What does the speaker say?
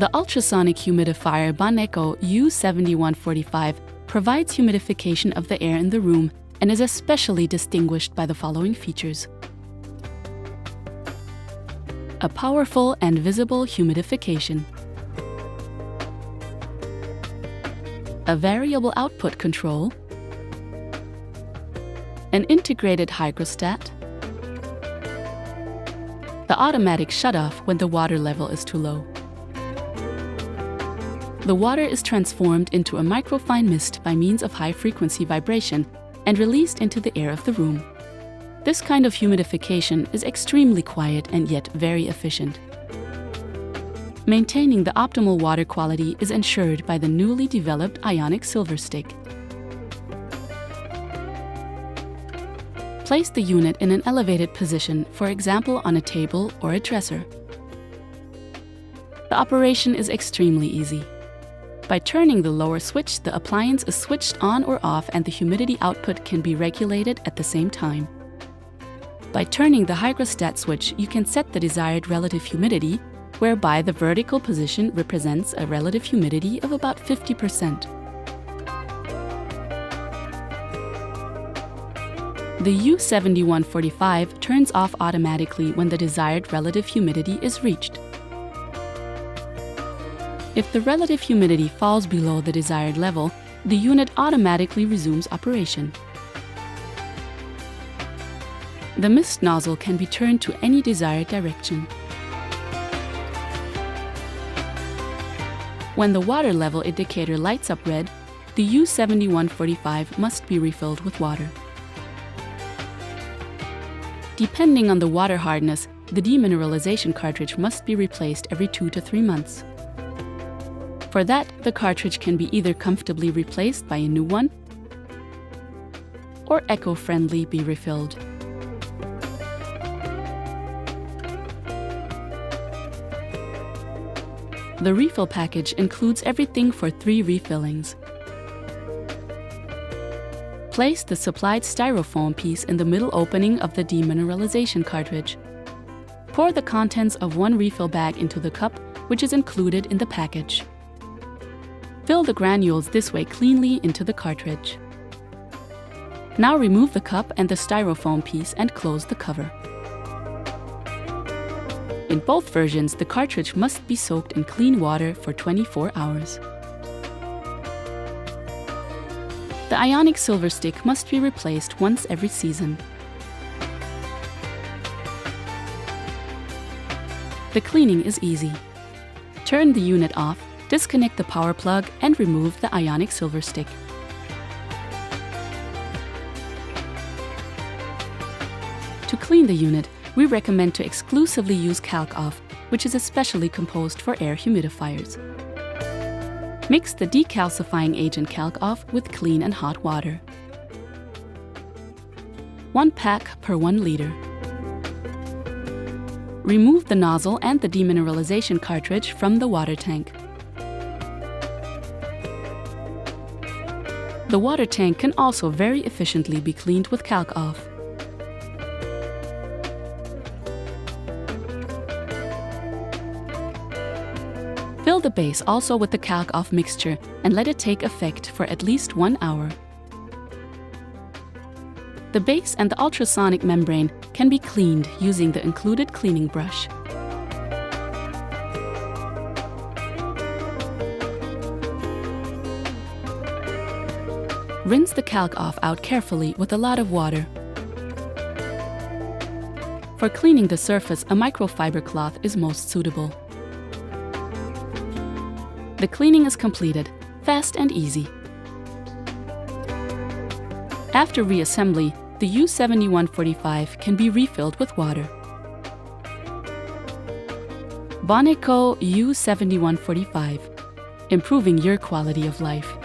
The ultrasonic humidifier Boneco U7145 provides humidification of the air in the room and is especially distinguished by the following features: a powerful and visible humidification, a variable output control, an integrated hygrostat, the automatic shutoff when the water level is too low. The water is transformed into a microfine mist by means of high-frequency vibration and released into the air of the room. This kind of humidification is extremely quiet and yet very efficient. Maintaining the optimal water quality is ensured by the newly developed ionic silver stick. Place the unit in an elevated position, for example on a table or a dresser. The operation is extremely easy. By turning the lower switch, the appliance is switched on or off and the humidity output can be regulated at the same time. By turning the hygrostat switch, you can set the desired relative humidity, whereby the vertical position represents a relative humidity of about 50%. The U7145 turns off automatically when the desired relative humidity is reached. If the relative humidity falls below the desired level, the unit automatically resumes operation. The mist nozzle can be turned to any desired direction. When the water level indicator lights up red, the U7145 must be refilled with water. Depending on the water hardness, the demineralization cartridge must be replaced every 2 to 3 months. For that, the cartridge can be either comfortably replaced by a new one or eco-friendly be refilled. The refill package includes everything for 3 refillings. Place the supplied styrofoam piece in the middle opening of the demineralization cartridge. Pour the contents of 1 refill bag into the cup, which is included in the package. Fill the granules this way cleanly into the cartridge. Now remove the cup and the styrofoam piece and close the cover. In both versions, the cartridge must be soaked in clean water for 24 hours. The ionic silver stick must be replaced once every season. The cleaning is easy. Turn the unit off, disconnect the power plug and remove the ionic silver stick. To clean the unit, we recommend to exclusively use calc-off, which is especially composed for air humidifiers. Mix the decalcifying agent calc-off with clean and hot water. 1 pack per 1 liter. Remove the nozzle and the demineralization cartridge from the water tank. The water tank can also very efficiently be cleaned with calc-off. Fill the base also with the calc-off mixture and let it take effect for at least 1 hour. The base and the ultrasonic membrane can be cleaned using the included cleaning brush. Rinse the calc-off out carefully with a lot of water. For cleaning the surface, a microfiber cloth is most suitable. The cleaning is completed, fast and easy. After reassembly, the U7145 can be refilled with water. Boneco U7145, improving your quality of life.